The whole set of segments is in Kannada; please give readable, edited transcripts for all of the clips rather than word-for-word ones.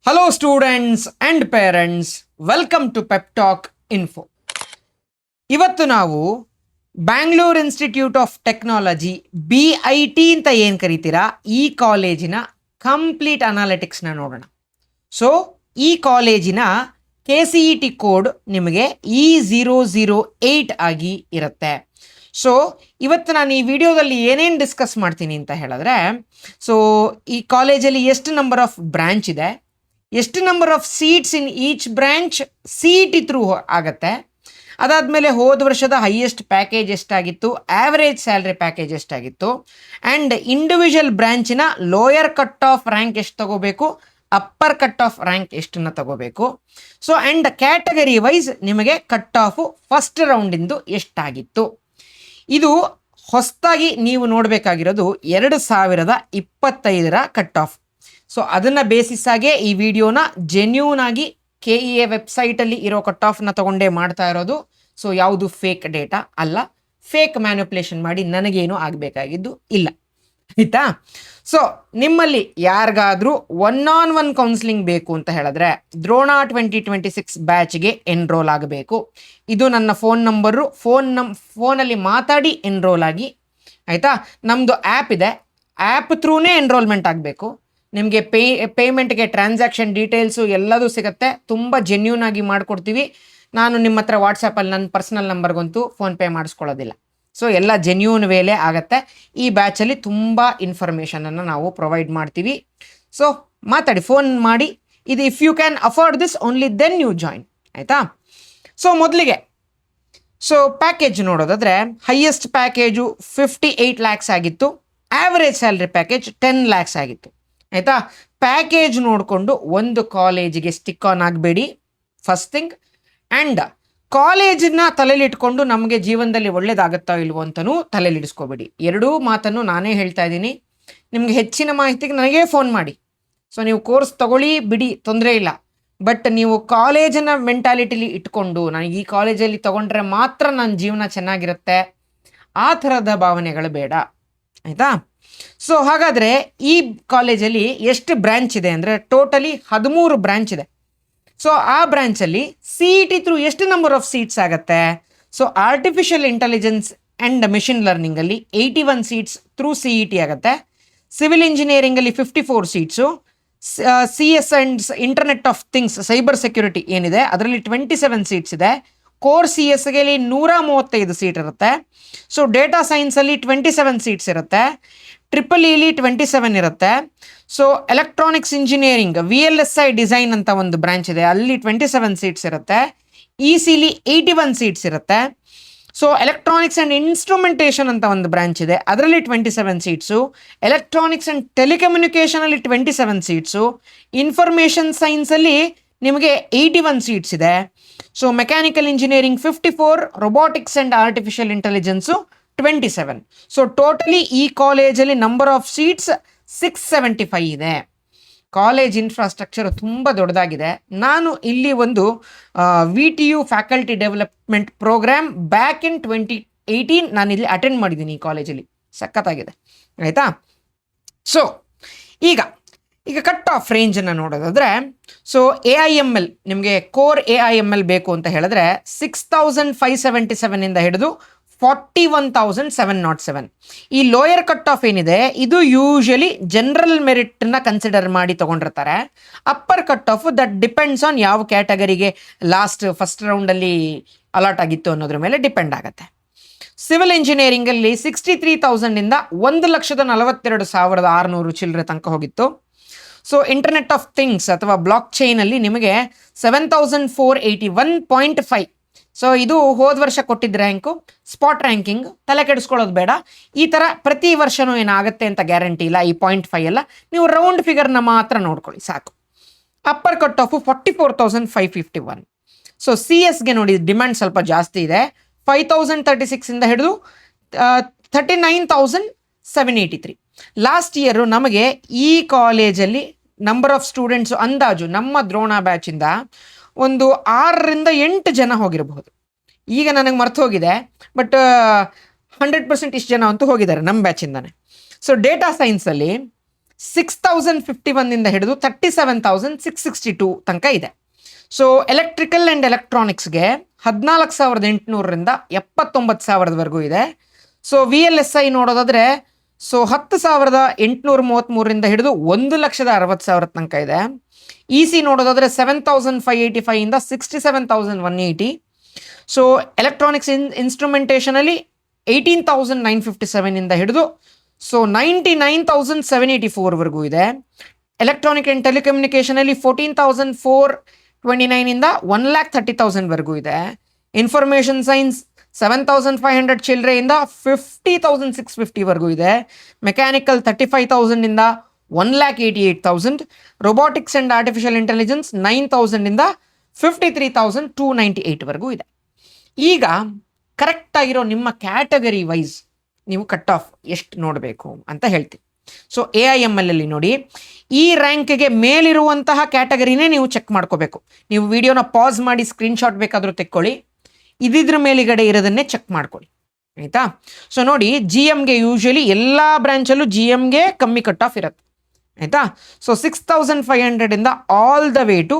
Hello, students and parents. Welcome to Pep Talk Info. ಇವತ್ತು ನಾವು Bangalore institute of technology BIT ಅಂತ ಏನು ಕರಿತೀರಾ ಈ ಕಾಲೇಜಿನ ಕಂಪ್ಲೀಟ್ ಅನಾಲಿಟಿಕ್ಸ್ನ ನೋಡೋಣ. ಸೊ ಈ ಕಾಲೇಜಿನ KCET ಕೋಡ್ ನಿಮಗೆ E008 ಆಗಿ ಇರುತ್ತೆ. ಸೊ ಇವತ್ತು ನಾನು ಈ ವಿಡಿಯೋದಲ್ಲಿ ಏನೇನು ಡಿಸ್ಕಸ್ ಮಾಡ್ತೀನಿ ಅಂತ ಹೇಳಿದ್ರೆ, ಸೊ ಈ ಕಾಲೇಜಲ್ಲಿ ಎಷ್ಟು ನಂಬರ್ ಆಫ್ ಬ್ರಾಂಚ್ ಇದೆ, ಎಷ್ಟು number of seats in each branch CET through ಆಗುತ್ತೆ, ಅದಾದಮೇಲೆ ಹೋದ ವರ್ಷದ ಹೈಯೆಸ್ಟ್ ಪ್ಯಾಕೇಜ್ ಎಷ್ಟಾಗಿತ್ತು, ಆ್ಯಾವ್ರೇಜ್ ಸ್ಯಾಲ್ರಿ ಪ್ಯಾಕೇಜ್ ಎಷ್ಟಾಗಿತ್ತು, ಆ್ಯಂಡ್ ಇಂಡಿವಿಜುವಲ್ ಬ್ರಾಂಚಿನ ಲೋಯರ್ ಕಟ್ ಆಫ್ ರ್ಯಾಂಕ್ ಎಷ್ಟು ತಗೋಬೇಕು, ಅಪ್ಪರ್ ಕಟ್ ಆಫ್ ರ್ಯಾಂಕ್ ಎಷ್ಟನ್ನು ತಗೋಬೇಕು. ಸೊ ಆ್ಯಂಡ್ ಕ್ಯಾಟಗರಿ ವೈಸ್ ನಿಮಗೆ ಕಟ್ ಆಫು ಫಸ್ಟ್ ರೌಂಡಿಂದು ಎಷ್ಟಾಗಿತ್ತು. ಇದು ಹೊಸದಾಗಿ ನೀವು ನೋಡಬೇಕಾಗಿರೋದು 2025 ಕಟ್ ಆಫ್. ಸೊ ಅದನ್ನು ಬೇಸಿಸ್ ಆಗೇ ಈ ವಿಡಿಯೋನ ಜೆನ್ಯೂನ್ ಆಗಿ KEA ವೆಬ್ಸೈಟಲ್ಲಿ ಇರೋ ಕಟ್ ಆಫ್ನ ತಗೊಂಡೇ ಮಾಡ್ತಾ ಇರೋದು. ಸೊ ಯಾವುದು ಫೇಕ್ ಡೇಟಾ ಅಲ್ಲ, ಫೇಕ್ ಮ್ಯಾನಿಪ್ಯುಲೇಷನ್ ಮಾಡಿ ನನಗೇನು ಆಗಬೇಕಾಗಿದ್ದು ಇಲ್ಲ, ಆಯಿತಾ. ಸೊ ನಿಮ್ಮಲ್ಲಿ ಯಾರಿಗಾದರೂ 1-on-1 ಕೌನ್ಸಿಲಿಂಗ್ ಬೇಕು ಅಂತ ಹೇಳಿದ್ರೆ ದ್ರೋಣ 2026 ಬ್ಯಾಚ್ಗೆ ಎನ್ರೋಲ್ ಆಗಬೇಕು. ಇದು ನನ್ನ ಫೋನ್ ನಂಬರು, ಫೋನಲ್ಲಿ ಮಾತಾಡಿ ಎನ್ರೋಲ್ ಆಗಿ, ಆಯಿತಾ. ನಮ್ಮದು ಆ್ಯಪ್ ಇದೆ, ಆ್ಯಪ್ ಥ್ರೂನೇ ಎನ್ರೋಲ್ಮೆಂಟ್ ಆಗಬೇಕು. ನಿಮಗೆ ಪೇಮೆಂಟ್ಗೆ ಟ್ರಾನ್ಸಾಕ್ಷನ್ ಡೀಟೇಲ್ಸು ಎಲ್ಲದೂ ಸಿಗುತ್ತೆ, ತುಂಬ ಜೆನ್ಯೂನ್ ಆಗಿ ಮಾಡಿಕೊಡ್ತೀವಿ. ನಾನು ನಿಮ್ಮ ಹತ್ರ ವಾಟ್ಸಪ್ಪಲ್ಲಿ ನನ್ನ ಪರ್ಸ್ನಲ್ ನಂಬರ್ಗಂತೂ ಫೋನ್ಪೇ ಮಾಡಿಸ್ಕೊಳ್ಳೋದಿಲ್ಲ. ಸೊ ಎಲ್ಲ ಜೆನ್ಯೂನ್ ವೇಲೆ ಆಗುತ್ತೆ. ಈ ಬ್ಯಾಚಲ್ಲಿ ತುಂಬ ಇನ್ಫಾರ್ಮೇಷನನ್ನು ನಾವು ಪ್ರೊವೈಡ್ ಮಾಡ್ತೀವಿ. ಸೊ ಮಾತಾಡಿ, ಫೋನ್ ಮಾಡಿ. ಇದು if you can afford this only then you join, ಆಯಿತಾ. ಸೊ ಮೊದಲಿಗೆ ಪ್ಯಾಕೇಜ್ ನೋಡೋದಾದರೆ ಹೈಯೆಸ್ಟ್ ಪ್ಯಾಕೇಜು 58 lakhs ಆಗಿತ್ತು, ಆ್ಯಾವ್ರೇಜ್ ಸ್ಯಾಲ್ರಿ ಪ್ಯಾಕೇಜ್ 10 lakhs ಆಗಿತ್ತು, ಆಯಿತಾ. ಪ್ಯಾಕೇಜ್ ನೋಡಿಕೊಂಡು ಒಂದು ಕಾಲೇಜಿಗೆ ಸ್ಟಿಕ್ ಆನ್ ಆಗಬೇಡಿ, ಫಸ್ಟ್ ಥಿಂಗ್. ಆ್ಯಂಡ್ ಕಾಲೇಜನ್ನ ತಲೆಯಲ್ಲಿಟ್ಕೊಂಡು ನಮಗೆ ಜೀವನದಲ್ಲಿ ಒಳ್ಳೇದಾಗುತ್ತೋ ಇಲ್ವೋ ಅಂತಲೂ ತಲೆಯಲ್ಲಿಡಿಸ್ಕೋಬೇಡಿ. ಎರಡೂ ಮಾತನ್ನು ನಾನೇ ಹೇಳ್ತಾ ಇದ್ದೀನಿ. ನಿಮಗೆ ಹೆಚ್ಚಿನ ಮಾಹಿತಿಗೆ ನನಗೇ ಫೋನ್ ಮಾಡಿ. ಸೊ ನೀವು ಕೋರ್ಸ್ ತಗೊಳ್ಳಿ ಬಿಡಿ, ತೊಂದರೆ ಇಲ್ಲ. ಬಟ್ ನೀವು ಕಾಲೇಜಿನ ಮೆಂಟಾಲಿಟಿಲಿ ಇಟ್ಕೊಂಡು ನನಗೆ ಈ ಕಾಲೇಜಲ್ಲಿ ತೊಗೊಂಡ್ರೆ ಮಾತ್ರ ನನ್ನ ಜೀವನ ಚೆನ್ನಾಗಿರುತ್ತೆ, ಆ ಥರದ ಭಾವನೆಗಳು ಬೇಡ, ಆಯಿತಾ. ಸೊ ಹಾಗಾದರೆ ಈ ಕಾಲೇಜಲ್ಲಿ ಎಷ್ಟು ಬ್ರ್ಯಾಂಚ್ ಇದೆ ಅಂದರೆ ಟೋಟಲಿ 13 ಬ್ರ್ಯಾಂಚ್ ಇದೆ. ಸೊ ಆ ಬ್ರ್ಯಾಂಚಲ್ಲಿ CET ಥ್ರೂ ಎಷ್ಟು ನಂಬರ್ ಆಫ್ ಸೀಟ್ಸ್ ಆಗುತ್ತೆ. So artificial intelligence and machine ಲರ್ನಿಂಗಲ್ಲಿ 81 ಸೀಟ್ಸ್ ಥ್ರೂ CET ಆಗುತ್ತೆ. ಸಿವಿಲ್ ಇಂಜಿನಿಯರಿಂಗಲ್ಲಿ 54 seats. CS and internet of things cyber security ಏನಿದೆ ಅದರಲ್ಲಿ 27 ಸೀಟ್ಸ್ ಇದೆ. ಕೋರ್ CSಗೆ 135 ಸೀಟ್ ಇರುತ್ತೆ. ಸೊ ಡೇಟಾ ಸೈನ್ಸಲ್ಲಿ 27 ಸೀಟ್ಸ್ ಇರುತ್ತೆ. EEE 27 ಇರುತ್ತೆ. So electronics engineering VLSI design ಅಂತ ಒಂದು ಬ್ರಾಂಚ್ ಇದೆ, ಅಲ್ಲಿ 27 ಸೀಟ್ಸ್ ಇರುತ್ತೆ. ECಲಿ 81 ಸೀಟ್ಸ್ ಇರುತ್ತೆ. ಸೊ ಎಲೆಕ್ಟ್ರಾನಿಕ್ಸ್ ಆ್ಯಂಡ್ ಇನ್ಸ್ಟ್ರುಮೆಂಟೇಷನ್ ಅಂತ ಒಂದು ಬ್ರಾಂಚ್ ಇದೆ, ಅದರಲ್ಲಿ 27 ಸೀಟ್ಸು. ಎಲೆಕ್ಟ್ರಾನಿಕ್ಸ್ ಆ್ಯಂಡ್ ಟೆಲಿಕಮ್ಯುನಿಕೇಷನಲ್ಲಿ 27 ಸೀಟ್ಸು. ಇನ್ಫಾರ್ಮೇಷನ್ ಸೈನ್ಸಲ್ಲಿ ನಿಮಗೆ 81 ಸೀಟ್ಸ್ ಇದೆ. So mechanical engineering 54, robotics and artificial intelligence 27. So totally ಈ ಕಾಲೇಜಲ್ಲಿ ನಂಬರ್ ಆಫ್ ಸೀಟ್ಸ್ 675 ಇದೆ. ಕಾಲೇಜ್ ಇನ್ಫ್ರಾಸ್ಟ್ರಕ್ಚರ್ ತುಂಬ ದೊಡ್ಡದಾಗಿದೆ. ನಾನು ಇಲ್ಲಿ ಒಂದು VTU faculty development program back in 2018 ನಾನು ಇಲ್ಲಿ ಅಟೆಂಡ್ ಮಾಡಿದ್ದೀನಿ. ಈ ಕಾಲೇಜಲ್ಲಿ ಸಖತ್ತಾಗಿದೆ, ಆಯಿತಾ. ಸೊ ಈಗ ಕಟ್ ಆಫ್ ರೇಂಜನ್ನು ನೋಡೋದಾದರೆ, ಸೊ AIML ನಿಮಗೆ ಕೋರ್ AIML ಬೇಕು ಅಂತ ಹೇಳಿದ್ರೆ 6577 ಹಿಡಿದು 41,707. ಈ ಲೋಯರ್ ಕಟ್ ಆಫ್ ಏನಿದೆ ಇದು ಯೂಶಲಿ ಜನರಲ್ ಮೆರಿಟ್ನ ಕನ್ಸಿಡರ್ ಮಾಡಿ ತೊಗೊಂಡಿರ್ತಾರೆ. Upper cut off that depends on ಯಾವ ಕ್ಯಾಟಗರಿಗೆ ಫಸ್ಟ್ ರೌಂಡಲ್ಲಿ ಅಲಾಟ್ ಆಗಿತ್ತು ಅನ್ನೋದ್ರ ಮೇಲೆ ಡಿಪೆಂಡ್ ಆಗುತ್ತೆ. ಸಿವಿಲ್ ಇಂಜಿನಿಯರಿಂಗಲ್ಲಿ 63,000ಇಂದ 1,42,600 ಚಿಲ್ಲರೆ ತನಕ ಹೋಗಿತ್ತು. ಸೊ ಇಂಟರ್ನೆಟ್ ಆಫ್ ಥಿಂಗ್ಸ್ ಅಥವಾ ಬ್ಲಾಕ್ ಚೈನಲ್ಲಿ ನಿಮಗೆ 7,481.5. ಸೊ ಇದು ಹೋದ ವರ್ಷ ಕೊಟ್ಟಿದ್ದ ರ್ಯಾಂಕು, ಸ್ಪಾಟ್ ರ್ಯಾಂಕಿಂಗ್, ತಲೆ ಕೆಡಿಸ್ಕೊಳ್ಳೋದು ಬೇಡ. ಈ ಥರ ಪ್ರತಿ ವರ್ಷವೂ ಏನಾಗುತ್ತೆ ಅಂತ ಗ್ಯಾರಂಟಿ ಇಲ್ಲ. ಈ 0.5 ಎಲ್ಲ ನೀವು ರೌಂಡ್ ಫಿಗರ್ನ ಮಾತ್ರ ನೋಡ್ಕೊಳ್ಳಿ ಸಾಕು. Upper cut off 44,551. ಸೊ CSಗೆ ನೋಡಿ ಡಿಮ್ಯಾಂಡ್ ಸ್ವಲ್ಪ ಜಾಸ್ತಿ ಇದೆ, 5,036ಇಂದ ಹಿಡಿದು 39,783. ಲಾಸ್ಟ್ ಇಯರು ನಮಗೆ ಈ ಕಾಲೇಜಲ್ಲಿ ನಂಬರ್ ಆಫ್ ಸ್ಟೂಡೆಂಟ್ಸು ಅಂದಾಜು ನಮ್ಮ ದ್ರೋಣ ಬ್ಯಾಚಿಂದ ಒಂದು 6-8 ಜನ ಹೋಗಿರಬಹುದು. ಈಗ ನನಗೆ ಮರ್ತು ಹೋಗಿದೆ, ಬಟ್ 100% ಇಷ್ಟು ಜನ ಅಂತೂ ಹೋಗಿದ್ದಾರೆ ನಮ್ಮ ಬ್ಯಾಚಿಂದಾನೆ. ಸೊ ಡೇಟಾ ಸೈನ್ಸಲ್ಲಿ 6051 ಹಿಡಿದು 37,662 ತನಕ ಇದೆ. ಸೊ ಎಲೆಕ್ಟ್ರಿಕಲ್ ಆ್ಯಂಡ್ ಎಲೆಕ್ಟ್ರಾನಿಕ್ಸ್ಗೆ 14,800ರಿಂದ 79,000ವರೆಗೂ ಇದೆ. ಸೊ VLSI ನೋಡೋದಾದರೆ ಸೊ 10,833ರಿಂದ ಹಿಡಿದು 1,60,000 ತನಕ ಇದೆ. EC ನೋಡೋದಾದರೆ 7,585ಇಂದ 67,180. ಸೊ ಎಲೆಕ್ಟ್ರಾನಿಕ್ಸ್ ಇನ್ಸ್ಟ್ರುಮೆಂಟೇಷನಲ್ಲಿ 18,957ಇಂದ ಹಿಡಿದು ಸೊ 99,784ವರೆಗೂ ಇದೆ. ಎಲೆಕ್ಟ್ರಾನಿಕ್ ಆ್ಯಂಡ್ ಟೆಲಿಕಮ್ಯುನಿಕೇಷನಲ್ಲಿ 14,429ಇಂದ 1,30,000ವರೆಗೂ ಇದೆ. ಇನ್ಫಾರ್ಮೇಷನ್ ಸೈನ್ಸ್ 7,500 ಚಿಲ್ಡ್ರೆಯಿಂದ 50,650ವರೆಗೂ ಇದೆ. ಮೆಕ್ಯಾನಿಕಲ್ 35,000ಇಂದ 1,88,000. ರೊಬಾಟಿಕ್ಸ್ ಆ್ಯಂಡ್ ಆರ್ಟಿಫಿಷಿಯಲ್ ಇಂಟೆಲಿಜೆನ್ಸ್ 9,000ಇಂದ 53,298ವರೆಗೂ ಇದೆ. ಈಗ ಕರೆಕ್ಟಾಗಿರೋ ನಿಮ್ಮ ಕ್ಯಾಟಗರಿ ವೈಸ್ ನೀವು ಕಟ್ ಆಫ್ ಎಷ್ಟು ನೋಡಬೇಕು ಅಂತ ಹೇಳ್ತೀವಿ. ಸೊ AIML ಅಲ್ಲಿ ನೋಡಿ, ಈ ರ್ಯಾಂಕ್ಗೆ ಮೇಲಿರುವಂತಹ ಕ್ಯಾಟಗರಿನೇ ನೀವು ಚೆಕ್ ಮಾಡ್ಕೋಬೇಕು. ನೀವು ವಿಡಿಯೋನ ಪಾಸ್ ಮಾಡಿ ಸ್ಕ್ರೀನ್ಶಾಟ್ ಬೇಕಾದರೂ ತೆಕ್ಕೊಳ್ಳಿ, ಇದಿದ್ರ ಮೇಲಿಗಡೆ ಇರೋದನ್ನೇ ಚೆಕ್ ಮಾಡ್ಕೊಳ್ಳಿ, ಆಯಿತಾ. ಸೊ ನೋಡಿ, GMಗೆ ಯೂಶ್ವಲಿ ಎಲ್ಲ ಬ್ರ್ಯಾಂಚಲ್ಲೂ GMಗೆ ಕಮ್ಮಿ ಕಟ್ ಆಫ್ ಇರುತ್ತೆ, ಆಯಿತಾ. ಸೊ 6,500ಇಂದ all the way to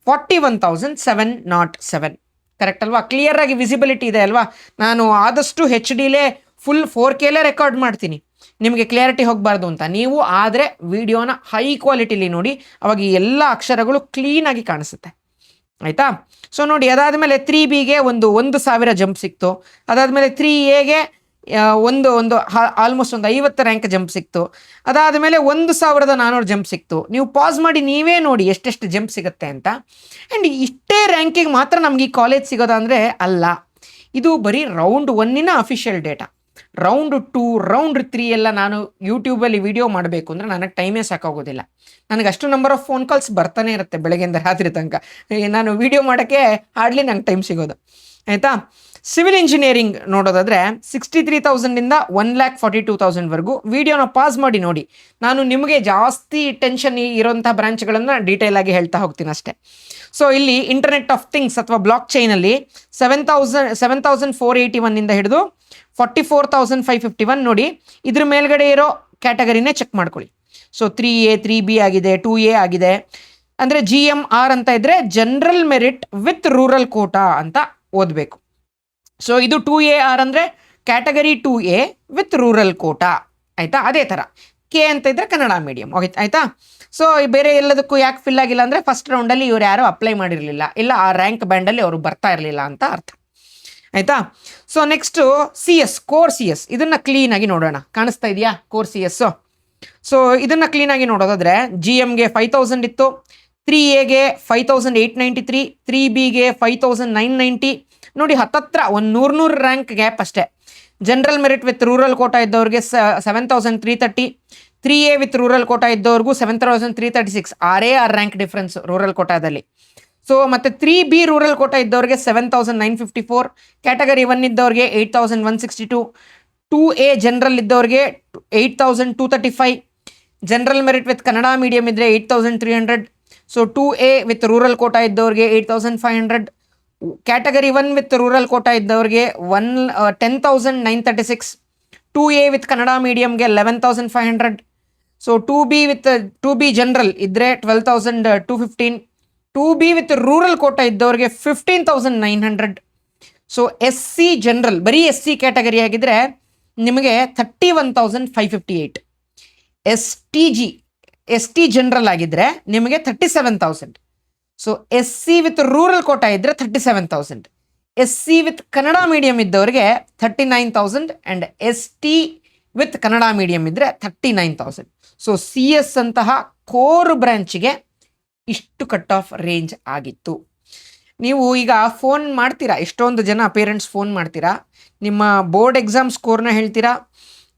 41,707. Correct ಅಲ್ವಾ? ಕ್ಲಿಯರ್ ಆಗಿ ವಿಸಿಬಿಲಿಟಿ ಇದೆ ಅಲ್ವಾ? ನಾನು ಆದಷ್ಟು HDಲೇ ಫುಲ್ 4Kಲೇ ರೆಕಾರ್ಡ್ ಮಾಡ್ತೀನಿ, ನಿಮಗೆ ಕ್ಲಿಯರಿಟಿ ಹೋಗಬಾರ್ದು ಅಂತ. ನೀವು ಆದರೆ ವಿಡಿಯೋನ ಹೈ ಕ್ವಾಲಿಟಿಲಿ ನೋಡಿ, ಅವಾಗ ಈ ಎಲ್ಲ ಅಕ್ಷರಗಳು ಕ್ಲೀನಾಗಿ ಕಾಣಿಸುತ್ತೆ, ಆಯಿತಾ. ಸೊ ನೋಡಿ, ಅದಾದಮೇಲೆ 3Bಗೆ 1,000 ಜಂಪ್ ಸಿಕ್ತು. ಅದಾದಮೇಲೆ 3Aಗೆ ಒಂದು ಆಲ್ಮೋಸ್ಟ್ 50 ರ್ಯಾಂಕ್ ಜಂಪ್ ಸಿಕ್ತು. ಅದಾದಮೇಲೆ 1,400 ಜಂಪ್ ಸಿಕ್ತು. ನೀವು ಪಾಸ್ ಮಾಡಿ ನೀವೇ ನೋಡಿ ಎಷ್ಟೆಷ್ಟು ಜಂಪ್ ಸಿಗುತ್ತೆ ಅಂತ. ಆ್ಯಂಡ್ ಇಷ್ಟೇ ರ್ಯಾಂಕಿಗೆ ಮಾತ್ರ ನಮ್ಗೆ ಈ ಕಾಲೇಜ್ ಸಿಗೋದಂದರೆ ಅಲ್ಲ, ಇದು ಬರೀ ರೌಂಡ್ 1ನ ಅಫಿಷಿಯಲ್ ಡೇಟಾ. ರೌಂಡ್ 2, ರೌಂಡ್ 3 ಎಲ್ಲ ನಾನು ಯೂಟ್ಯೂಬಲ್ಲಿ ವಿಡಿಯೋ ಮಾಡಬೇಕು ಅಂದರೆ ನನಗೆ ಟೈಮೇ ಸಾಕಾಗೋದಿಲ್ಲ. ನನಗೆ ಅಷ್ಟು ನಂಬರ್ ಆಫ್ ಫೋನ್ ಕಾಲ್ಸ್ ಬರ್ತಾನೆ ಇರುತ್ತೆ ಬೆಳಗ್ಗೆಯಿಂದ ರಾತ್ರಿ ತನಕ. ನಾನು ವಿಡಿಯೋ ಮಾಡೋಕ್ಕೆ ಹಾರ್ಡ್ಲಿ ನಂಗೆ ಟೈಮ್ ಸಿಗೋದು, ಆಯಿತಾ. ಸಿವಿಲ್ ಇಂಜಿನಿಯರಿಂಗ್ ನೋಡೋದಾದರೆ 63,000ಇಂದ 1,42,000ವರೆಗೂ. ವಿಡಿಯೋನ ಪಾಸ್ ಮಾಡಿ ನೋಡಿ, ನಾನು ನಿಮಗೆ ಜಾಸ್ತಿ ಟೆನ್ಷನ್ ಇರೋಂಥ ಬ್ರಾಂಚ್ಗಳನ್ನು ಡೀಟೇಲ್ ಆಗಿ ಹೇಳ್ತಾ ಹೋಗ್ತೀನಿ ಅಷ್ಟೇ. ಸೊ ಇಲ್ಲಿ ಇಂಟರ್ನೆಟ್ ಆಫ್ ಥಿಂಗ್ಸ್ ಅಥವಾ ಬ್ಲಾಕ್ ಚೈನಲ್ಲಿ 7,481ಇಂದ ಹಿಡಿದು 44,551 ನೋಡಿ. ಇದ್ರ ಮೇಲ್ಗಡೆ ಇರೋ ಕ್ಯಾಟಗರಿನೇ ಚೆಕ್ ಮಾಡ್ಕೊಳ್ಳಿ. ಸೊ 3A 3B ಆಗಿದೆ, 2A ಆಗಿದೆ. ಅಂದರೆ GMR ಅಂತ ಇದ್ದರೆ general merit with rural quota ಅಂತ ಓದಬೇಕು. ಸೊ ಇದು 2AR ಅಂದರೆ category 2A with rural Kota, ಆಯಿತಾ. ಅದೇ ಥರ K ಅಂತ ಇದ್ದರೆ ಕನ್ನಡ ಮೀಡಿಯಮ್, ಆಯಿತಾ. ಸೊ ಬೇರೆ ಎಲ್ಲದಕ್ಕೂ ಯಾಕೆ ಫಿಲ್ ಆಗಿಲ್ಲ ಅಂದರೆ ಫಸ್ಟ್ ರೌಂಡಲ್ಲಿ ಇವ್ರು ಯಾರು ಅಪ್ಲೈ ಮಾಡಿರಲಿಲ್ಲ, ಇಲ್ಲ ಆ ರ್ಯಾಂಕ್ ಬ್ಯಾಂಡಲ್ಲಿ ಅವರು ಬರ್ತಾ ಇರಲಿಲ್ಲ ಅಂತ ಅರ್ಥ, ಆಯಿತಾ. So next CS, core CS, ಇದನ್ನು ಕ್ಲೀನಾಗಿ ನೋಡೋಣ. ಕಾಣಿಸ್ತಾ ಇದೆಯಾ ಕೋರ್ CS? ಸೊ ಇದನ್ನು ಕ್ಲೀನಾಗಿ ನೋಡೋದಾದರೆ GMಗೆ 5,000 ಇತ್ತು, 3Aಗೆ 5,893, 3Bಗೆ 5,990. ನೋಡಿ, ಹತ್ತತ್ರ 100 ರ್ಯಾಂಕ್ ಗ್ಯಾಪ್ ಅಷ್ಟೇ. General merit with rural quota ಇದ್ದವ್ರಿಗೆ 7,330, 3A ವಿತ್ ರೂರಲ್ ಕೋಟಾ ಇದ್ದವ್ರಿಗೂ 7,336. 6 ರ್ಯಾಂಕ್ ಡಿಫ್ರೆನ್ಸ್ ರೂರಲ್ ಕೋಟಾದಲ್ಲಿ. ಸೊ ಮತ್ತು 3B ರೂರಲ್ ಕೋಟಾ ಇದ್ದವ್ರಿಗೆ 7,954, ಕ್ಯಾಟಗರಿ 1 ಇದ್ದವ್ರಿಗೆ 8,162, 2A ಜನರಲ್ ಇದ್ದವ್ರಿಗೆ 8,235, general merit with Kannada medium ಇದ್ದರೆ 8,300. So 2A with rural quota ಇದ್ದವ್ರಿಗೆ 8,500, ಕ್ಯಾಟಗರಿ 1 ವಿತ್ ರೂರಲ್ ಕೋಟಾ ಇದ್ದವ್ರಿಗೆ 10,936, 2A ವಿತ್ ಕನ್ನಡ ಮೀಡಿಯಮ್ಗೆ 11,500. ಸೊ 2B ಜನರಲ್ ಇದ್ದರೆ 12,215, 2B ವಿತ್ ರೂರಲ್ ಕೋಟಾ ಇದ್ದವ್ರಿಗೆ 15,900. ಸೊ SC ಜನರಲ್, ಬರೀ SC ಕ್ಯಾಟಗರಿ ಆಗಿದ್ದರೆ ನಿಮಗೆ 31,558. ST ಜನರಲ್ ಆಗಿದ್ದರೆ ನಿಮಗೆ 37,000. So SC with rural quota ಇದ್ದರೆ 37,000, SC ವಿತ್ ಕನ್ನಡ ಮೀಡಿಯಮ್ ಇದ್ದವ್ರಿಗೆ 39,000 and ST with Kannada medium ಇದ್ದರೆ 39,000. ಸೊ CS ಅಂತಹ ಕೋರ್ ಬ್ರ್ಯಾಂಚಿಗೆ ಇಷ್ಟು ಕಟ್ ಆಫ್ ರೇಂಜ್ ಆಗಿತ್ತು. ನೀವು ಈಗ ಫೋನ್ ಮಾಡ್ತೀರಾ, ಎಷ್ಟೊಂದು ಜನ ಪೇರೆಂಟ್ಸ್ ಫೋನ್ ಮಾಡ್ತೀರಾ, ನಿಮ್ಮ ಬೋರ್ಡ್ ಎಕ್ಸಾಮ್ ಸ್ಕೋರ್ನ ಹೇಳ್ತೀರಾ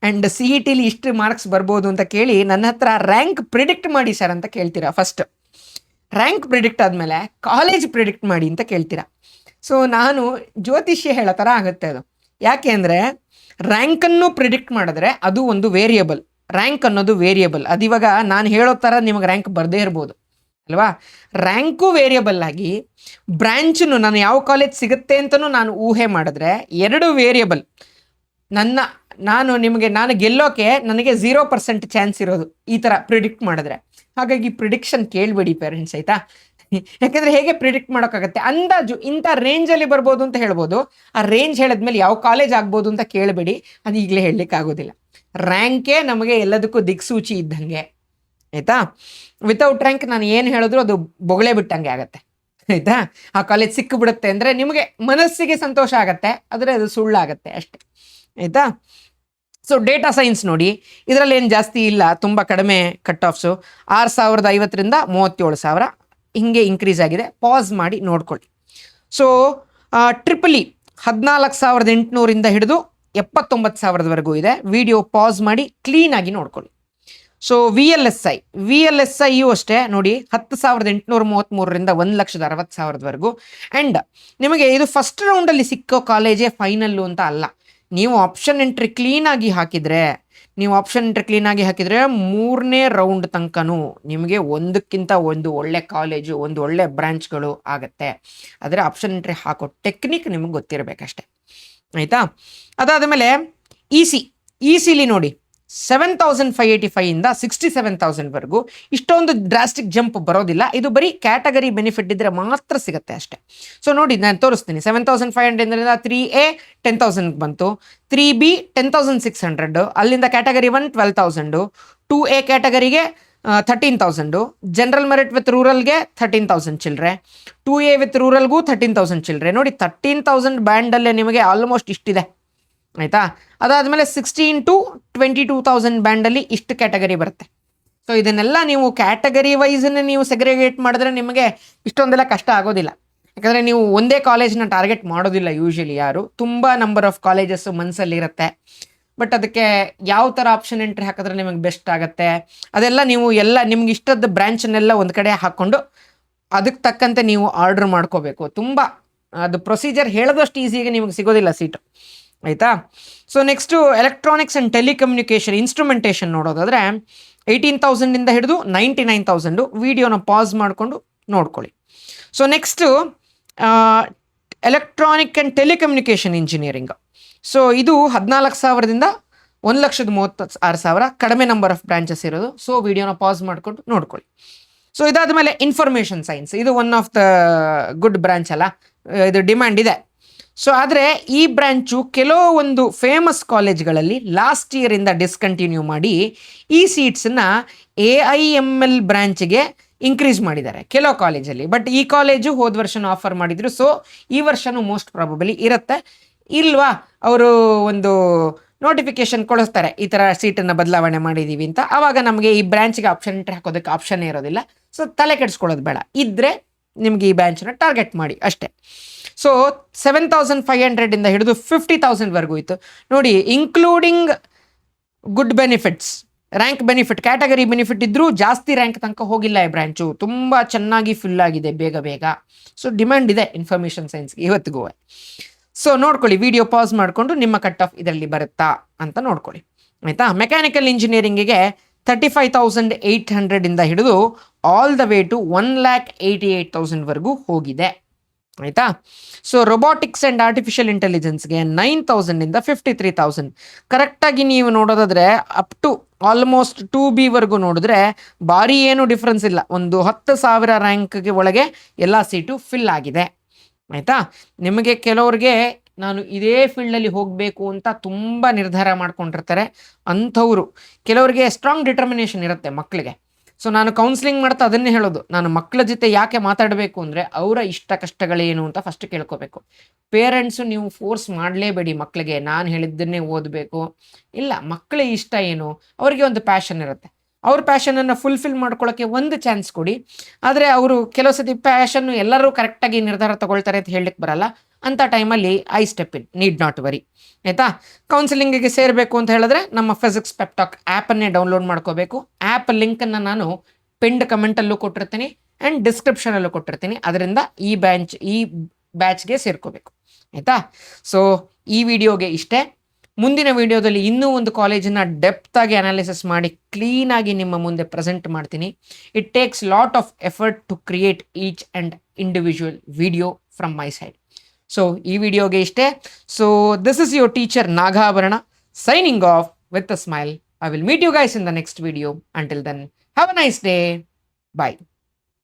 ಆ್ಯಂಡ್ CETಲಿ ಇಷ್ಟು ಮಾರ್ಕ್ಸ್ ಬರ್ಬೋದು ಅಂತ ಕೇಳಿ ನನ್ನ ಹತ್ರ ರ್ಯಾಂಕ್ ಪ್ರಿಡಿಕ್ಟ್ ಮಾಡಿ ಸರ್ ಅಂತ ಕೇಳ್ತೀರಾ. ಫಸ್ಟ್ ರ್ಯಾಂಕ್ ಪ್ರಿಡಿಕ್ಟ್ ಆದಮೇಲೆ ಕಾಲೇಜ್ ಪ್ರಿಡಿಕ್ಟ್ ಮಾಡಿ ಅಂತ ಕೇಳ್ತೀರಾ. ಸೊ ನಾನು ಜ್ಯೋತಿಷ್ಯ ಹೇಳೋ ಥರ ಆಗುತ್ತೆ ಅದು. ಯಾಕೆ ಅಂದರೆ ರ್ಯಾಂಕನ್ನು ಪ್ರಿಡಿಕ್ಟ್ ಮಾಡಿದ್ರೆ ಅದು ಒಂದು ವೇರಿಯಬಲ್, ರ್ಯಾಂಕ್ ಅನ್ನೋದು ವೇರಿಯಬಲ್. ಅದಿವಾಗ ನಾನು ಹೇಳೋ ಥರ ನಿಮಗೆ ರ್ಯಾಂಕ್ ಬರದೇ ಇರ್ಬೋದು ಅಲ್ವಾ. ರ್ಯಾಂಕು ವೇರಿಯಬಲ್ ಆಗಿ ಬ್ರ್ಯಾಂಚನ್ನು ನಾನು ಯಾವ ಕಾಲೇಜ್ ಸಿಗುತ್ತೆ ಅಂತಲೂ ನಾನು ಊಹೆ ಮಾಡಿದ್ರೆ 2 ವೇರಿಯಬಲ್. ನಾನು ಗೆಲ್ಲೋಕೆ ನನಗೆ 0% ಚಾನ್ಸ್ ಇರೋದು ಈ ಥರ ಪ್ರಿಡಿಕ್ಟ್ ಮಾಡಿದ್ರೆ. ಹಾಗಾಗಿ ಪ್ರಿಡಿಕ್ಷನ್ ಕೇಳಬೇಡಿ ಪೇರೆಂಟ್ಸ್, ಆಯಿತಾ? ಯಾಕಂದರೆ ಹೇಗೆ ಪ್ರಿಡಿಕ್ಟ್ ಮಾಡೋಕ್ಕಾಗತ್ತೆ? ಅಂದಾಜು ಇಂಥ ರೇಂಜಲ್ಲಿ ಬರ್ಬೋದು ಅಂತ ಹೇಳ್ಬೋದು. ಆ ರೇಂಜ್ ಹೇಳಿದ್ಮೇಲೆ ಯಾವ ಕಾಲೇಜ್ ಆಗ್ಬೋದು ಅಂತ ಕೇಳಬೇಡಿ, ಅದು ಈಗಲೇ ಹೇಳಲಿಕ್ಕೆ ಆಗೋದಿಲ್ಲ. ರ್ಯಾಂಕೇ ನಮಗೆ ಎಲ್ಲದಕ್ಕೂ ದಿಕ್ಸೂಚಿ ಇದ್ದಂಗೆ, ಆಯಿತಾ? ವಿತೌಟ್ ರ್ಯಾಂಕ್ ನಾನು ಏನು ಹೇಳಿದ್ರು ಅದು ಬೊಗಳೆ ಬಿಟ್ಟಂಗೆ ಆಗತ್ತೆ, ಆಯಿತಾ? ಆ ಕಾಲೇಜ್ ಸಿಕ್ಕಿಬಿಡುತ್ತೆ ಅಂದರೆ ನಿಮಗೆ ಮನಸ್ಸಿಗೆ ಸಂತೋಷ ಆಗತ್ತೆ, ಆದರೆ ಅದು ಸುಳ್ಳಾಗತ್ತೆ ಅಷ್ಟೇ, ಆಯಿತಾ? ಸೊ ಡೇಟಾ ಸೈನ್ಸ್ ನೋಡಿ, ಇದರಲ್ಲಿ ಏನು ಜಾಸ್ತಿ ಇಲ್ಲ, ತುಂಬ ಕಡಿಮೆ ಕಟ್ ಆಫ್ಸು. 6,050ರಿಂದ 37,000 ಹಿಂಗೆ ಇನ್ಕ್ರೀಸ್ ಆಗಿದೆ. ಪಾಸ್ ಮಾಡಿ ನೋಡ್ಕೊಳ್ಳಿ. ಸೊ ಟ್ರಿಪಲ್ ಇ 14,800ರಿಂದ ಹಿಡಿದು 79,000ವರೆಗೂ ಇದೆ. ವಿಡಿಯೋ ಪಾಸ್ ಮಾಡಿ ಕ್ಲೀನಾಗಿ ನೋಡ್ಕೊಳ್ಳಿ. ಸೊ ವಿ ಎಲ್ ಎಸ್ ಐಯು ಅಷ್ಟೇ ನೋಡಿ, 10,833ರಿಂದ 1,60,000ವರೆಗೂ. ಆ್ಯಂಡ್ ನಿಮಗೆ ಇದು ಫಸ್ಟ್ ರೌಂಡಲ್ಲಿ ಸಿಕ್ಕೋ ಕಾಲೇಜೇ ಫೈನಲ್ಲು ಅಂತ ಅಲ್ಲ. ನೀವು ಆಪ್ಷನ್ ಎಂಟ್ರಿ ಕ್ಲೀನಾಗಿ ಹಾಕಿದರೆ 3ನೇ ರೌಂಡ್ ತನಕನೂ ನಿಮಗೆ ಒಂದಕ್ಕಿಂತ ಒಂದು ಒಳ್ಳೆ ಕಾಲೇಜು, ಒಂದು ಒಳ್ಳೆ ಬ್ರಾಂಚ್ಗಳು ಆಗತ್ತೆ. ಆದರೆ ಆಪ್ಷನ್ ಎಂಟ್ರಿ ಹಾಕೋ ಟೆಕ್ನಿಕ್ ನಿಮಗೆ ಗೊತ್ತಿರಬೇಕಷ್ಟೆ, ಆಯಿತಾ? ಅದಾದ ಮೇಲೆ ಇ ಸಿಲಿ ನೋಡಿ, 7,585ಇಂದ 67,000ವರೆಗೂ. ಇಷ್ಟೊಂದು ಡ್ರಾಸ್ಟಿಕ್ ಜಂಪ್ ಬರೋದಿಲ್ಲ. ಇದು ಬರೀ ಕ್ಯಾಟಗರಿ ಬೆನಿಫಿಟ್ ಇದ್ದರೆ ಮಾತ್ರ ಸಿಗುತ್ತೆ ಅಷ್ಟೇ. ಸೊ ನೋಡಿ, ನಾನು ತೋರಿಸ್ತೀನಿ. 7,500ಇಂದ 3A 10,000 ಬಂತು, 3B 10,600, ಅಲ್ಲಿಂದ ಕ್ಯಾಟಗರಿ 1 12,000, 2A ಕ್ಯಾಟಗರಿಗೆ 13,000, ಜನರಲ್ ಮೆರಿಟ್ ವಿತ್ ರೂರಲ್ಗೆ 13,000 ಚಿಲ್ಲರೆ, 2A ವಿತ್ ರೂರಲ್ಗೂ 13,000 ಚಿಲ್ಲರೆ. ನೋಡಿ, 13,000 ಬ್ಯಾಂಡಲ್ಲೇ ನಿಮಗೆ ಆಲ್ಮೋಸ್ಟ್ ಇಷ್ಟಿದೆ, ಆಯಿತಾ? ಅದಾದಮೇಲೆ 16 to 22,000 ಬ್ಯಾಂಡಲ್ಲಿ ಇಷ್ಟು ಕ್ಯಾಟಗರಿ ಬರುತ್ತೆ. ಸೊ ಇದನ್ನೆಲ್ಲ ನೀವು ಕ್ಯಾಟಗರಿ ವೈಸನ್ನು ನೀವು ಸೆಗ್ರಿಗೇಟ್ ಮಾಡಿದ್ರೆ ನಿಮಗೆ ಇಷ್ಟೊಂದೆಲ್ಲ ಕಷ್ಟ ಆಗೋದಿಲ್ಲ. ಯಾಕಂದರೆ ನೀವು ಒಂದೇ ಕಾಲೇಜ್ನ ಟಾರ್ಗೆಟ್ ಮಾಡೋದಿಲ್ಲ ಯೂಶ್ವಲಿ ಯಾರು, ತುಂಬ ನಂಬರ್ ಆಫ್ ಕಾಲೇಜಸ್ಸು ಮನಸ್ಸಲ್ಲಿರುತ್ತೆ. ಬಟ್ ಅದಕ್ಕೆ ಯಾವ ಥರ ಆಪ್ಷನ್ ಎಂಟ್ರಿ ಹಾಕಿದ್ರೆ ನಿಮಗೆ ಬೆಸ್ಟ್ ಆಗುತ್ತೆ ಅದೆಲ್ಲ ನೀವು ನಿಮ್ಗೆ ಇಷ್ಟದ ಬ್ರ್ಯಾಂಚನ್ನೆಲ್ಲ ಒಂದು ಕಡೆ ಹಾಕ್ಕೊಂಡು ಅದಕ್ಕೆ ತಕ್ಕಂತೆ ನೀವು ಆರ್ಡ್ರ್ ಮಾಡ್ಕೋಬೇಕು. ತುಂಬ ಅದು ಪ್ರೊಸೀಜರ್ ಹೇಳೋದಷ್ಟು ಈಸಿಯಾಗಿ ನಿಮಗೆ ಸಿಗೋದಿಲ್ಲ ಸೀಟು, ಆಯಿತಾ? So next electronics and telecommunication instrumentation ನೋಡೋದಾದರೆ 18,000ಇಂದ ಹಿಡಿದು 99,000. ವಿಡಿಯೋನ ಪಾಸ್ ಮಾಡಿಕೊಂಡು ನೋಡ್ಕೊಳ್ಳಿ. So next electronic and telecommunication engineering. So ಇದು 14,000ದಿಂದ 1,36,000, ಕಡಿಮೆ ನಂಬರ್ ಆಫ್ ಬ್ರಾಂಚಸ್ ಇರೋದು. ಸೊ ವಿಡಿಯೋನ ಪಾಸ್ ಮಾಡಿಕೊಂಡು ನೋಡ್ಕೊಳ್ಳಿ. ಸೊ ಇದಾದ ಮೇಲೆ ಇನ್ಫಾರ್ಮೇಷನ್ ಸೈನ್ಸ್, ಇದು one of the good branch ಅಲ್ಲ, ಇದು ಡಿಮ್ಯಾಂಡ್ ಇದೆ. ಸೊ ಆದರೆ ಈ ಬ್ರ್ಯಾಂಚು ಕೆಲವೊಂದು ಫೇಮಸ್ ಕಾಲೇಜ್ಗಳಲ್ಲಿ ಲಾಸ್ಟ್ ಇಯರಿಂದ ಡಿಸ್ಕಂಟಿನ್ಯೂ ಮಾಡಿ ಈ ಸೀಟ್ಸನ್ನು AIML ಬ್ರ್ಯಾಂಚ್ಗೆ ಇನ್ಕ್ರೀಸ್ ಮಾಡಿದ್ದಾರೆ ಕೆಲವು ಕಾಲೇಜಲ್ಲಿ. ಬಟ್ ಈ ಕಾಲೇಜು ಹೋದ ವರ್ಷನೂ ಆಫರ್ ಮಾಡಿದರು. ಸೊ ಈ ವರ್ಷನೂ ಮೋಸ್ಟ್ ಪ್ರಾಬಬಲಿ ಇರುತ್ತೆ. ಇಲ್ವಾ, ಅವರು ಒಂದು ನೋಟಿಫಿಕೇಶನ್ ಕಳಿಸ್ತಾರೆ, ಈ ಥರ ಸೀಟನ್ನು ಬದಲಾವಣೆ ಮಾಡಿದ್ದೀವಿ ಅಂತ. ಆವಾಗ ನಮಗೆ ಈ ಬ್ರ್ಯಾಂಚ್ಗೆ ಆಪ್ಷನ್ ಎಂಟ್ರಿ ಹಾಕೋದಕ್ಕೆ ಆಪ್ಷನ್ನೇ ಇರೋದಿಲ್ಲ. ಸೊ ತಲೆ ಕೆಡಿಸ್ಕೊಳ್ಳೋದು ಬೇಡ, ಇದ್ದರೆ ನಿಮಗೆ ಈ ಬ್ರ್ಯಾಂಚನ್ನ ಟಾರ್ಗೆಟ್ ಮಾಡಿ ಅಷ್ಟೇ. ಸೊ 7,500ಇಂದ ಹಿಡಿದು 50,000ವರೆಗೂ ಇತ್ತು ನೋಡಿ, including good benefits, rank benefit, category benefit ಇದ್ದರೂ ಜಾಸ್ತಿ ರ್ಯಾಂಕ್ ತನಕ ಹೋಗಿಲ್ಲ ಈ ಬ್ರ್ಯಾಂಚು. ತುಂಬ ಚೆನ್ನಾಗಿ ಫಿಲ್ ಆಗಿದೆ ಬೇಗ. ಸೊ ಡಿಮ್ಯಾಂಡ್ ಇದೆ ಇನ್ಫಾರ್ಮೇಷನ್ ಸೈನ್ಸ್ಗೆ ಇವತ್ತಿಗೂ. ಸೊ ನೋಡ್ಕೊಳ್ಳಿ, ವಿಡಿಯೋ ಪಾಸ್ ಮಾಡಿಕೊಂಡು ನಿಮ್ಮ ಕಟ್ ಆಫ್ ಇದರಲ್ಲಿ ಬರುತ್ತಾ ಅಂತ ನೋಡ್ಕೊಳ್ಳಿ, ಆಯಿತಾ? ಮೆಕ್ಯಾನಿಕಲ್ ಇಂಜಿನಿಯರಿಂಗಿಗೆ 35,800ಇಂದ ಹಿಡಿದು ಆಲ್ ದ ವೇ ಟು 1,88,000ವರೆಗೂ ಹೋಗಿದೆ, ಆಯಿತಾ? ಸೊ ರೊಬಾಟಿಕ್ಸ್ ಆ್ಯಂಡ್ ಆರ್ಟಿಫಿಷಿಯಲ್ ಇಂಟೆಲಿಜೆನ್ಸ್ಗೆ 9,000ಇಂದ 53,000. ಕರೆಕ್ಟಾಗಿ ನೀವು ನೋಡೋದಾದರೆ ಅಪ್ ಟು ಆಲ್ಮೋಸ್ಟ್ 2B ನೋಡಿದ್ರೆ ಭಾರಿ ಏನು ಡಿಫ್ರೆನ್ಸ್ ಇಲ್ಲ. ಒಂದು 10,000 ರ್ಯಾಂಕ್ಗೆ ಒಳಗೆ ಎಲ್ಲ ಸೀಟು ಫಿಲ್ ಆಗಿದೆ, ಆಯಿತಾ? ನಿಮಗೆ ಕೆಲವ್ರಿಗೆ ನಾನು ಇದೇ ಫೀಲ್ಡಲ್ಲಿ ಹೋಗಬೇಕು ಅಂತ ತುಂಬ ನಿರ್ಧಾರ ಮಾಡ್ಕೊಂಡಿರ್ತಾರೆ. ಅಂಥವ್ರು ಕೆಲವರಿಗೆ ಸ್ಟ್ರಾಂಗ್ ಡಿಟರ್ಮಿನೇಷನ್ ಇರುತ್ತೆ ಮಕ್ಕಳಿಗೆ. ಸೊ ನಾನು ಕೌನ್ಸಿಲಿಂಗ್ ಮಾಡ್ತಾ ಅದನ್ನೇ ಹೇಳೋದು, ನಾನು ಮಕ್ಕಳ ಜೊತೆ ಯಾಕೆ ಮಾತಾಡಬೇಕು ಅಂದರೆ ಅವರ ಇಷ್ಟ ಕಷ್ಟಗಳೇನು ಅಂತ ಫಸ್ಟ್ ಕೇಳ್ಕೋಬೇಕು. ಪೇರೆಂಟ್ಸು ನೀವು ಫೋರ್ಸ್ ಮಾಡಲೇಬೇಡಿ ಮಕ್ಕಳಿಗೆ ನಾನು ಹೇಳಿದ್ದನ್ನೇ ಓದಬೇಕು, ಇಲ್ಲ, ಮಕ್ಕಳ ಇಷ್ಟ ಏನು, ಅವರಿಗೆ ಒಂದು ಪ್ಯಾಷನ್ ಇರುತ್ತೆ, ಅವ್ರ ಪ್ಯಾಷನನ್ನು ಫುಲ್ಫಿಲ್ ಮಾಡ್ಕೊಳ್ಳೋಕ್ಕೆ ಒಂದು ಚಾನ್ಸ್ ಕೊಡಿ. ಆದರೆ ಅವರು ಕೆಲವು ಸತಿ ಪ್ಯಾಷನ್ನು ಎಲ್ಲರೂ ಕರೆಕ್ಟಾಗಿ ನಿರ್ಧಾರ ತಗೊಳ್ತಾರೆ ಅಂತ ಹೇಳಲಿಕ್ಕೆ ಬರಲ್ಲ. ಅಂಥ ಟೈಮಲ್ಲಿ I step in, need not worry, ಆಯಿತಾ? ಕೌನ್ಸಿಲಿಂಗಿಗೆ ಸೇರಬೇಕು ಅಂತ ಹೇಳಿದ್ರೆ ನಮ್ಮ ಫಿಸಿಕ್ಸ್ ಪೆಪ್ಟಾಕ್ ಆ್ಯಪನ್ನೇ ಡೌನ್ಲೋಡ್ ಮಾಡ್ಕೋಬೇಕು. ಆ್ಯಪ್ ಲಿಂಕನ್ನು ನಾನು ಪಿಂಡ್ ಕಮೆಂಟಲ್ಲೂ ಕೊಟ್ಟಿರ್ತೀನಿ ಆ್ಯಂಡ್ ಡಿಸ್ಕ್ರಿಪ್ಷನಲ್ಲೂ ಕೊಟ್ಟಿರ್ತೀನಿ. ಅದರಿಂದ ಈ ಬ್ಯಾಚ್ಗೆ ಸೇರ್ಕೋಬೇಕು, ಆಯಿತಾ? ಸೊ ಈ ವಿಡಿಯೋಗೆ ಇಷ್ಟೇ. ಮುಂದಿನ ವಿಡಿಯೋದಲ್ಲಿ ಇನ್ನೂ ಒಂದು ಕಾಲೇಜನ್ನು ಡೆಪ್ತಾಗಿ ಅನಾಲಿಸಿಸ್ ಮಾಡಿ ಕ್ಲೀನಾಗಿ ನಿಮ್ಮ ಮುಂದೆ ಪ್ರೆಸೆಂಟ್ ಮಾಡ್ತೀನಿ. It takes lot of effort to create each and individual video from my side. So ಈ ವಿಡಿಯೋಗೆ ಇಷ್ಟೇ. So this is your teacher Nagabharana signing off with a smile. I will meet you guys in the next video. Until then, have a nice day. Bye.